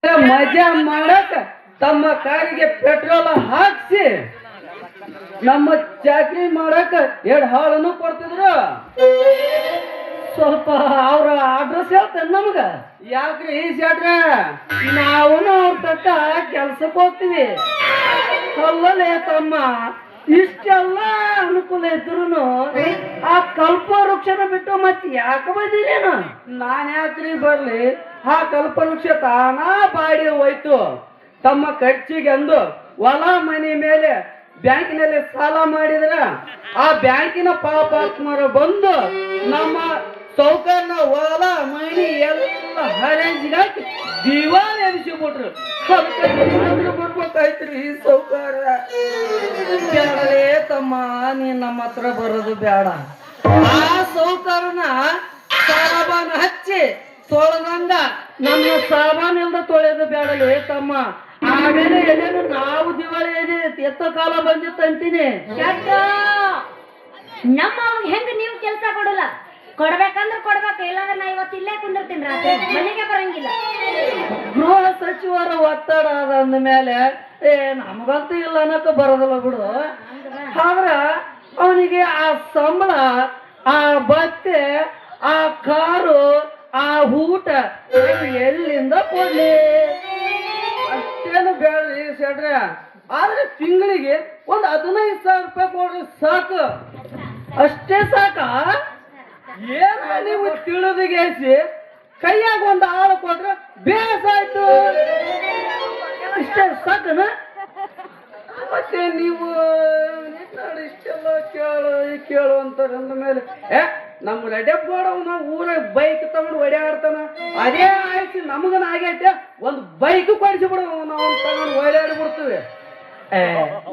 ಮಜಾ ಮಾಡಕ್ ತಮ್ಮ ಕಾರಿಗೆ ಪೆಟ್ರೋಲ್ ಹಾಕ್ಸಿ ನಮ್ಮ ಚಾಕ್ರಿ ಮಾಡಕ್ ಎರಡು ಹಾಳನ್ನು ಕೊಡ್ತಿದ್ರು. ಸ್ವಲ್ಪ ಅವ್ರ ಅಡ್ರೆಸ್ ಹೇಳ್ತೇನೆ ನಮ್ಗ. ಯಾಕ್ರಿ ಶಾಟ್ರ ನಾವು ಅವ್ರ ತಕ್ಕ ಕೆಲ್ಸಕ್ಕೆ ಹೋಗ್ತೀವಿ. ಅಲ್ಲಲೇ ತಮ್ಮ ಇಷ್ಟೆಲ್ಲ ಅನುಕೂಲ ಇದ್ರು ಆ ಕಲ್ಪ ವೃಕ್ಷನ ಬಿಟ್ಟು ಮತ್ತೆ ಯಾಕೆ ಬಂದಿನೇನು? ನಾನ್ ಯಾಕ್ರಿ ಬರ್ಲಿ? ಆ ಕಲ್ಪ ವೃಕ್ಷ ತಾನಾ ಬಾಡಿ ಹೋಯ್ತು. ತಮ್ಮ ಖರ್ಚಿಗೆ ಅಂದು ಹೊಲ ಮನೆ ಮೇಲೆ ಬ್ಯಾಂಕಿನಲ್ಲಿ ಸಾಲ ಮಾಡಿದ್ರ ಆ ಬ್ಯಾಂಕಿನ ಪಾಪಾತ್ಮರು ಬಂದು ನಮ್ಮ ಸೌಕರ್ಯ ಹೊಲ ಮನಿ ಎಲ್ಲ ಹರೇಂಜಿಗೆ ಹಾಕಿ ದಿವಾಳಿ ಎನಿಸಿಬಿಟ್ರು. ಅದಕ್ಕೆ ಬರ್ಬೇಕಾಯ್ತ್ರಿ ಈ ಸೌಕರ್ಯ. ಬೇಡಲೇ ತಮ್ಮ, ನೀನ್ ನಮ್ಮ ಹತ್ರ ಬರೋದು ಬೇಡ. ಆ ಸೌಕರ್ಯನ ಸಾಬಾನು ಹಚ್ಚಿ ತೊಳೆದಂಗ ನಮ್ಮ ಸಾಮಾನು ಇಲ್ದ ತೊಳೆಯೋದು ಬೇಡಲೇ ತಮ್ಮ. ಆಮೇಲೆ ಎಲ್ಲೇನು ನಾವು ದಿವಾಳಿ ಎತ್ತ ಕಾಲ ಬಂದಿತ್ತು ಅಂತೀನಿ. ನಮ್ಮ ಹೆಂಗ ನೀವು ಕೆಲಸ ಕೊಡಲ್ಲ? ಕೊಡ್ಬೇಕಂದ್ರೆ ಕೊಡ್ಬೇಕು, ಇಲ್ಲಾಂದ್ರೆ ನಾ ಇವತ್ತು ಇಲ್ಲೇ ಕುಂದಿರ್ತೀನಿ, ರಾತ್ರಿ ಮನೆಗೆ ಬರಂಗಿಲ್ಲ. ಗೃಹ ಸಚಿವರ ಒತ್ತಡ ಅದಂದ ಮೇಲೆ ನಮಗಂತೂ ಇಲ್ಲ ಅನ್ನಕ ಬರೋದಿಲ್ಲ ಬಿಡು. ಆದ್ರ ಅವನಿಗೆ ಆ ಸಂಬಳ, ಆ ಬಟ್ಟೆ, ಆ ಕಾರು, ಆ ಊಟ ಎಲ್ಲಿಂದ ಕೊಡ್ಲಿ? ಅಷ್ಟೇನು ಬೇಡ್ರಿ ಸೇಡ್ರೆ. ಆದ್ರೆ ತಿಂಗಳಿಗೆ ಒಂದು 15,000 ರೂಪಾಯಿ ಕೊಡ್ರಿ ಸಾಕು. ಅಷ್ಟೇ ಸಾಕ? ಏನ ನೀವು ತಿಳಿದಿಗೇಸಿ ಕೈಯಾಗ ಒಂದು ಆಳು ಕೊಟ್ರೆ ಬೇಸಾಯ್ತು. ಇಷ್ಟೇ ಸಾಕನ? ಮತ್ತೆ ನೀವು ಇಷ್ಟೆಲ್ಲ ಕೇಳು ಅಂತಾರೆ ಅಂದ ಮೇಲೆ ನಮ್ಮ ರೆಡ್ಯಪ್ಪಗೌಡ ನಾವು ಊರಾಗ ಬೈಕ್ ತಗೊಂಡು ಓಡಾಡ್ತಾನ. ಅದೇ ಆಯ್ತು ನಮಗನ ಆಗೈತೆ, ಒಂದು ಬೈಕ್ ಕೊಡಿಸಿ ಬಿಡು, ನಾವು ತಗೊಂಡು ಓಡಾಡಿ ಬಿಡ್ತೀವಿ.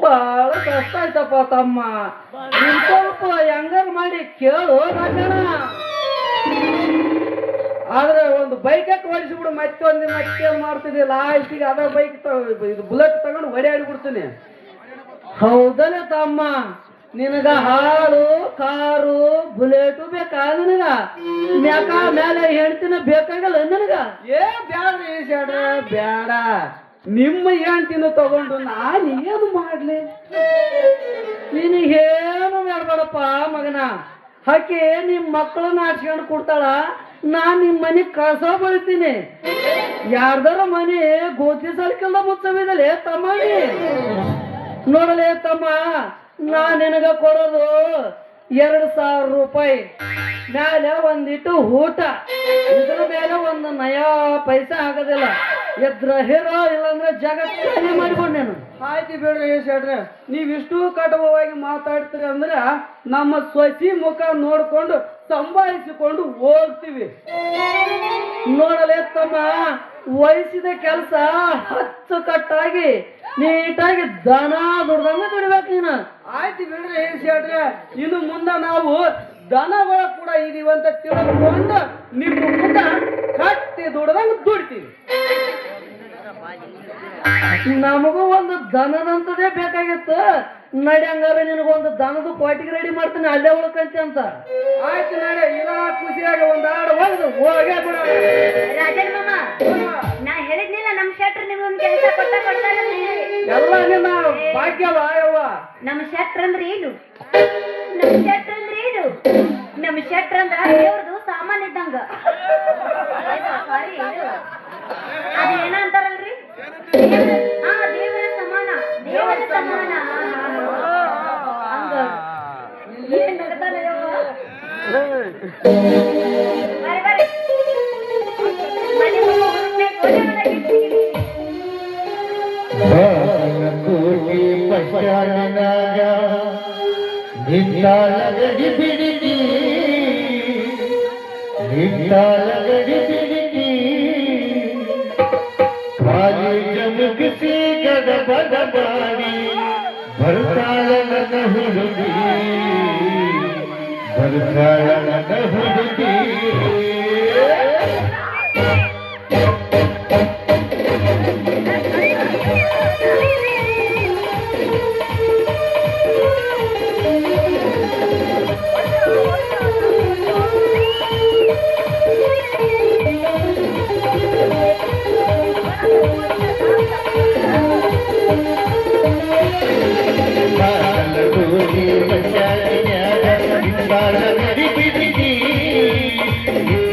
ಬಾಳ ಕಷ್ಟ ಆಯ್ತಪ್ಪ ತಮ್ಮ. ನಿನ್ ಸ್ವಲ್ಪ ಹೆಂಗಾರು ಮಾಡಿ ಕೇಳು ರಾಜಣ್ಣ. ಆದ್ರೆ ಒಂದು ಬೈಕ್ ಓಡಿಸಿಬಿಡು, ಮತ್ತೆ ಮಾಡ್ತಿದ್ದೆ ಲಾಸ್ಟಿಗೆ ಅದ ಬೈಕ್ ಇದು ಬುಲೆಟ್ ತಗೊಂಡು ಓಡಾಡಿ ಬಿಡ್ತೀನಿ. ಹೌದಲ್ಲ ತಮ್ಮ? ನಿನಗ ಹಾಳು, ಕಾರು, ಬುಲೆಟು ಬೇಕಾ? ನಿನಗ ಮ್ಯಾಕ ಮೇಲೆ ಹೆಣ್ತಿನ ಬೇಕಾಗಲ್ಲ ನಿನಗ? ಬ್ಯಾಡ್ರಿ ಶಾಡ್ರ, ಬ್ಯಾಡ. ನಿಮ್ಮ ಹೆಣ್ತಿನ ತಗೊಂಡು ನಾನು ಏನು ಮಾಡ್ಲಿ? ನಿನಗೇನು ಮಾಡ್ಬೇಡಪ್ಪ ಮಗನ. ಹಾಕಿ ನಿಮ್ ಮಕ್ಕಳನ್ನ ಆಡ್ಸ್ಕೊಂಡು ಕೊಡ್ತಾಳ, ನಾನ್ ನಿಮ್ ಮನೆ ಕಸ ಬಳಿತೀನಿ. ಯಾರ್ದಾರ ಮನೆ ಗೋಧಿ ಸರ್ಕಲ್ದ ಮುಚ್ಚವಿದಲೆ ತಮ್ಮ. ನೋಡಲೇ ತಮ್ಮ, ನಾ ನಿನಗ ಕೊಡೋದು 2,000 ರೂಪಾಯಿ ಮೇಲೆ ಒಂದಿಟ್ಟು ಊಟ. ಇದ್ರ ಮೇಲೆ ಒಂದು ನಯಾ ಪೈಸೆ ಆಗೋದಿಲ್ಲ. ಎದ್ರ ಹೀರೋ ಇಲ್ಲಾಂದ್ರೆ ಜಗತ್ತೇ ಮಾಡಿಕೊಂಡೇನು. ಆಯ್ತು ಬೇಡ್ರಿ ಶೆಟ್ರೆ, ನೀವಿಷ್ಟು ಕಟುವಾಗಿ ಮಾತಾಡ್ತೀರಿ ಅಂದ್ರೆ ನಮ್ಮ ಸ್ವಸಿ ಮುಖ ನೋಡ್ಕೊಂಡು ಸಂಭಾಳಿಸಿಕೊಂಡು ಹೋಗ್ತೀವಿ. ನೋಡಲೇ ತಮ್ಮ, ವಹಿಸಿದ ಕೆಲಸ ಅಚ್ಚುಕಟ್ಟಾಗಿ ನೀಟಾಗಿ ದನ ದುಡ್ದಂಗ ದುಡಿಬೇಕು ನೀನು. ಆಯ್ತು ಬಿಡ್ರಿ ಶೆಟ್ರೆ, ಇನ್ನು ಮುಂದೆ ನಾವು ದನಗಳ ಕೂಡ ಇದೀವಂತ ತಿಳ್ಕೊಂಡು ನಿಮ್ಮ ಮುಂದೆ ಕಟ್ಟಿ ದುಡ್ದಂಗ ದುಡ್ತೀವಿ. ನಮಗೂ ಒಂದು ದನದಂತದೇ ಬೇಕಾಗಿತ್ತು. ನಡಿಯಂಗಾರ ನಿನಗೊಂದು ದನದ ಕ್ವಾಟಿಗೆ ರೆಡಿ ಮಾಡ್ತೀನಿ, ಅಲ್ಲೇ ಉಳ್ಕಂತಿ ಅಂತ. ಆಯ್ತು ನಡೆ, ಇಲ್ಲ ಖುಷಿಯಾಗಿ ಒಂದು ಹಾಡು ಹೋಗುದು ಹೋಗೇ ಬಿಡ. ರಾಜನ್ ಮಾಮ, ನಾ ಹೇಳಿದ್ನಿಲ್ಲ ನಮ್ ಶೆಟ್ರ್ ನಿಮ್ಗೊಂದು ಕೆಲಸ ಕೊಡ್ತಾರೆ. ಎಲ್ಲ ನಿನ್ನ ಭಾಗ್ಯವ ಯವ್ವ. ನಮ್ಮ ಶೆಟ್ರ್ ಅಂದ್ರೆ ಏನು? ನಮ್ಮ ಶೆಟ್ರ್ ಅಂದ್ರೆ ಏನು? ನಮ್ಮ ಶೆಟ್ರ್ ಅಂದ್ರ ದೇವ್ರದು ಸಾಮಾನ್ ಇದ್ದಂಗ. ಅದ ಏನ ಅಂತಾರಲ್ರಿ, ದೇವರ ಸಮಾನ, ದೇವರ ಸಮಾನ. ಹಂಗ ಏನ್ ನಗತಾನ ಯವ್ವ? ಬರ್ರಿ ಬರ್ರಿ, ಮನೆ ಕೋಟಿ ಪಶ್ಚಾನಾಗ ನಿಂತಾಳಗಡಿ ಬಿಡಿದಿ, ನಿಂತಾಳಗಡಿ ಬಿಡಿದಿ, ಕಾಲೇಜ ಮುಗಿಸಿ ಗಡಬಡ ಮಾಡಿ ಬರ್ತಾಳ ನನ್ನ ಹುಡುಗಿ, ಬರ್ತಾಳ ನನ್ನ ಹುಡುಗಿ.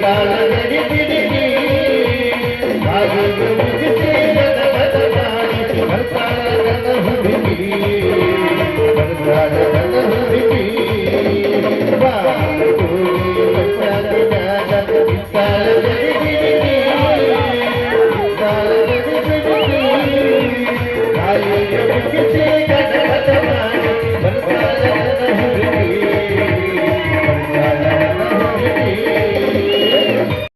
ಬರ್ತಾಳ ಗಡಿ ಬಿಡಿಗಿ ಕಾಲೇಜು ಮುಗಿಸಿ ಗಡ ಬಡ ಮಾಡಿ ಬರ್ತಾಳ ನನ್ನ ಹುಡುಗಿ ಬರ್ತಾಳ ನನ್ನ